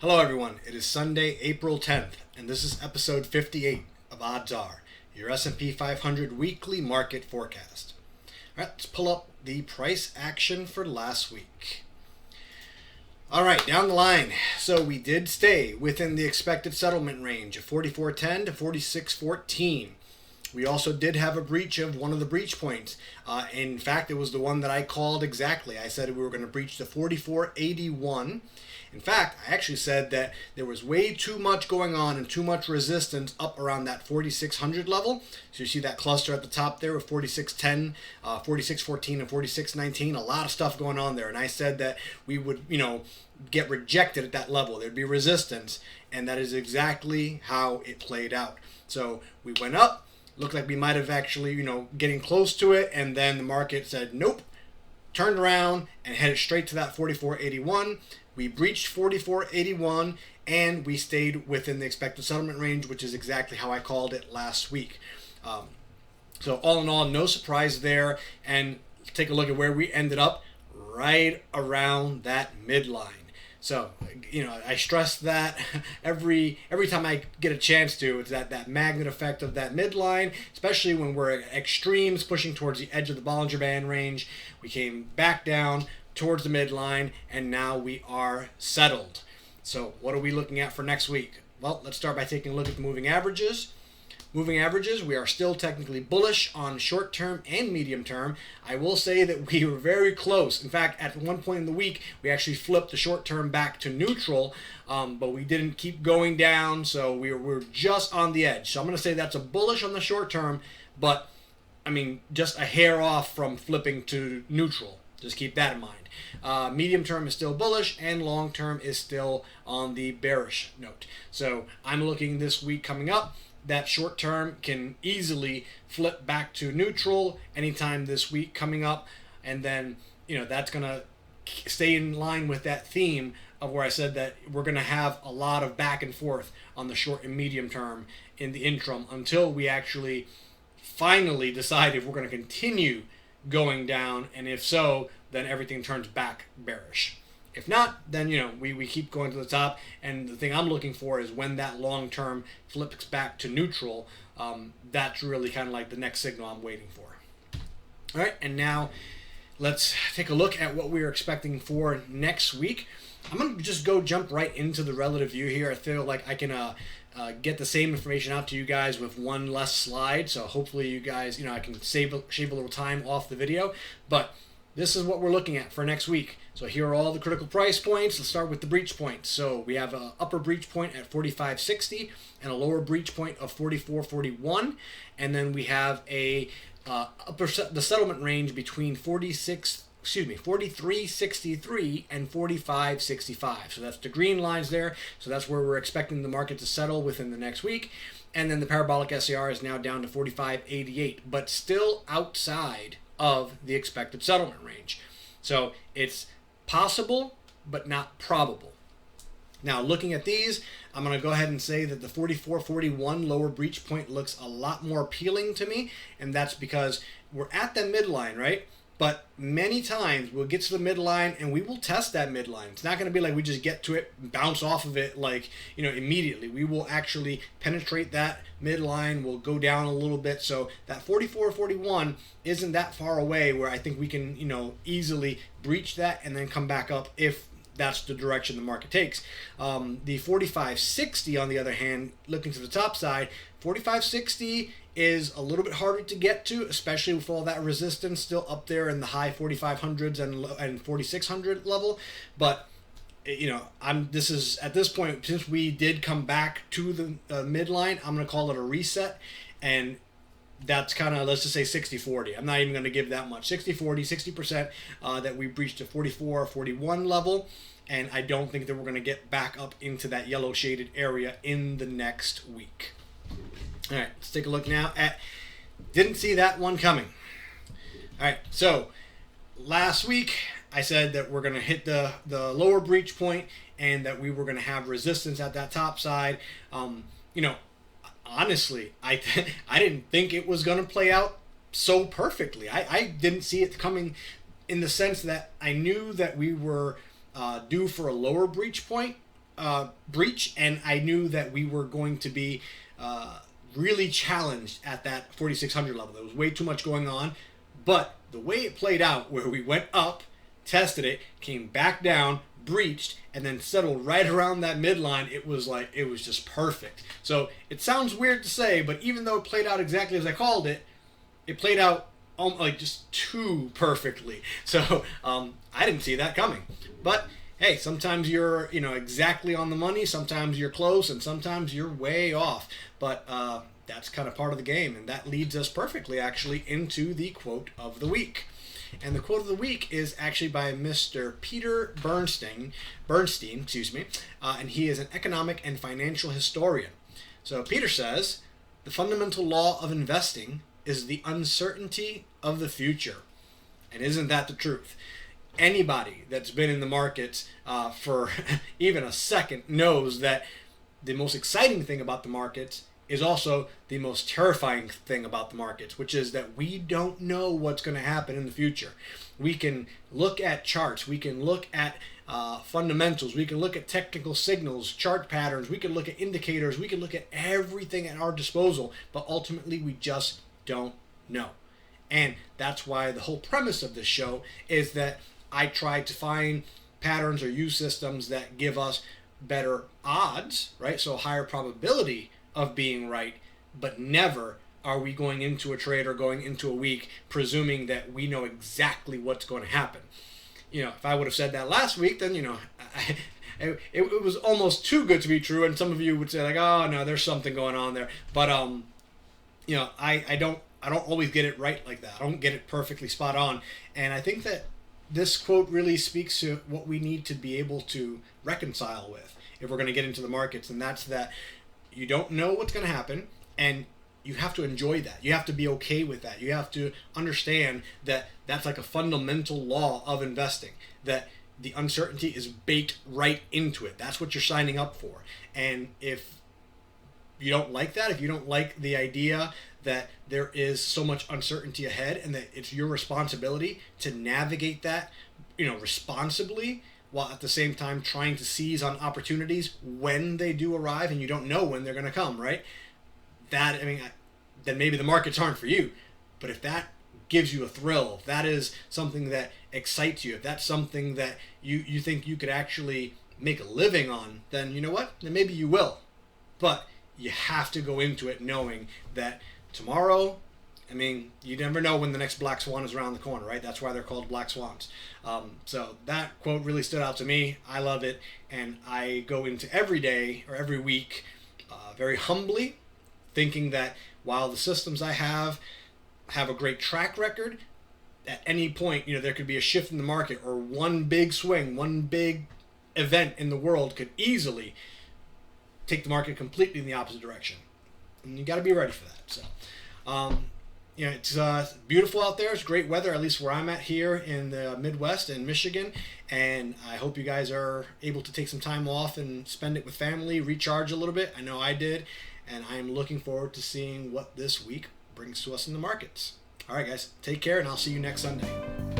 Hello, everyone. It is Sunday, April 10th, and this is episode 58 of Odds Are, your S&P 500 weekly market forecast. All right, let's pull up the price action for last week. All right, down the line. So we did stay within the expected settlement range of 44.10 to 46.14. We also did have a breach of one of the breach points. In fact, it was the one that I called exactly. I said we were going to breach the 44.81. In fact, I actually said that there was way too much going on and too much resistance up around that 4600 level. So you see that cluster at the top there with 4610, 4614, and 4619. A lot of stuff going on there. And I said that we would, get rejected at that level. There'd be resistance. And that is exactly how it played out. So we went up. Looked like we might have actually, getting close to it. And then the market said, nope. Turned around and headed straight to that 44.81. We breached 44.81 and we stayed within the expected settlement range, which is exactly how I called it last week. So all in all, no surprise there. And take a look at where we ended up, right around that midline. So, I stress that every time I get a chance to. It's that magnet effect of that midline, especially when we're at extremes pushing towards the edge of the Bollinger Band range. We came back down towards the midline, and now we are settled. So what are we looking at for next week? Well, let's start by taking a look at the moving averages. Moving averages, we are still technically bullish on short term and medium term. I will say that we were very close. In fact, at one point in the week, we actually flipped the short term back to neutral, but we didn't keep going down, so we were just on the edge. So I'm going to say that's a bullish on the short term, but just a hair off from flipping to neutral. Just keep that in mind. Medium term is still bullish, and long term is still on the bearish note. So I'm looking this week coming up. That short term can easily flip back to neutral anytime this week coming up. And then, that's going to stay in line with that theme of where I said that we're going to have a lot of back and forth on the short and medium term in the interim until we actually finally decide if we're going to continue going down. And if so, then everything turns back bearish. If not, then, we keep going to the top. And the thing I'm looking for is when that long term flips back to neutral. That's really kind of like the next signal I'm waiting for. All right, and now let's take a look at what we're expecting for next week. I'm going to just jump right into the relative view here. I feel like I can get the same information out to you guys with one less slide. So hopefully you guys, I can shave a little time off the video. But this is what we're looking at for next week. So here are all the critical price points. Let's start with the breach points. So we have an upper breach point at 45.60 and a lower breach point of 44.41. And then we have the settlement range between 43.63 and 45.65. So that's the green lines there. So that's where we're expecting the market to settle within the next week. And then the parabolic SAR is now down to 45.88, but still outside of the expected settlement range. So it's possible, but not probable. Now, looking at these, I'm going to go ahead and say that the 44.41 lower breach point looks a lot more appealing to me, and that's because we're at the midline, right? But many times we'll get to the midline and we will test that midline. It's not going to be like we just get to it, bounce off of it immediately. We will actually penetrate that midline. We'll go down a little bit. So that 44.41 isn't that far away where I think we can, easily breach that and then come back up if that's the direction the market takes. The 45.60 on the other hand, looking to the top side, 45.60 is a little bit harder to get to, especially with all that resistance still up there in the high 4500s and 4600 level. But this is at this point, since we did come back to the midline, I'm going to call it a reset, and that's kind of, let's just say 60-40. I'm not even going to give that much. 60-40, 60% that we breached the 44-41 level, and I don't think that we're going to get back up into that yellow shaded area in the next week. All right, let's take a look now at, didn't see that one coming. All right, so last week I said that we're going to hit the lower breach point and that we were going to have resistance at that top side. Honestly, I didn't think it was going to play out so perfectly. I didn't see it coming in the sense that I knew that we were due for a lower breach point, breach, and I knew that we were going to be really challenged at that 4,600 level. There was way too much going on, but the way it played out, where we went up, tested it, came back down, breached, and then settled right around that midline, it was just perfect. So it sounds weird to say, but even though it played out exactly as I called it, it played out like just too perfectly. So I didn't see that coming. But hey, sometimes you're exactly on the money, sometimes you're close, and sometimes you're way off. But that's kind of part of the game, and that leads us perfectly actually into the quote of the week. And the quote of the week is actually by Mr. Peter Bernstein, and he is an economic and financial historian. So Peter says, "The fundamental law of investing is the uncertainty of the future." And isn't that the truth? Anybody that's been in the markets for even a second knows that the most exciting thing about the markets is also the most terrifying thing about the markets, which is that we don't know what's going to happen in the future. We can look at charts, we can look at fundamentals, we can look at technical signals, chart patterns, we can look at indicators, we can look at everything at our disposal, but ultimately we just don't know. And that's why the whole premise of this show is that I try to find patterns or use systems that give us better odds, right? So higher probability of being right, but never are we going into a trade or going into a week presuming that we know exactly what's going to happen. If I would have said that last week, then it was almost too good to be true, and some of you would say like, oh no, there's something going on there. But I don't always get it right like that. I don't get it perfectly spot on, and I think that this quote really speaks to what we need to be able to reconcile with if we're going to get into the markets, and that's that you don't know what's going to happen, and you have to enjoy that. You have to be okay with that. You have to understand that that's like a fundamental law of investing, that the uncertainty is baked right into it. That's what you're signing up for. And if you don't like that, if you don't like the idea that there is so much uncertainty ahead and that it's your responsibility to navigate that, responsibly, while at the same time trying to seize on opportunities when they do arrive, and you don't know when they're going to come, right? Then maybe the markets aren't for you. But if that gives you a thrill, if that is something that excites you, if that's something that you think you could actually make a living on, then you know what? Then maybe you will. But you have to go into it knowing that tomorrow, you never know when the next black swan is around the corner, right? That's why they're called black swans. So that quote really stood out to me. I love it. And I go into every day or every week very humbly, thinking that while the systems I have a great track record, at any point, there could be a shift in the market, or one big swing, one big event in the world could easily take the market completely in the opposite direction. And you got to be ready for that. So, it's beautiful out there. It's great weather, at least where I'm at here in the Midwest in Michigan. And I hope you guys are able to take some time off and spend it with family, recharge a little bit. I know I did. And I am looking forward to seeing what this week brings to us in the markets. All right, guys, take care, and I'll see you next Sunday.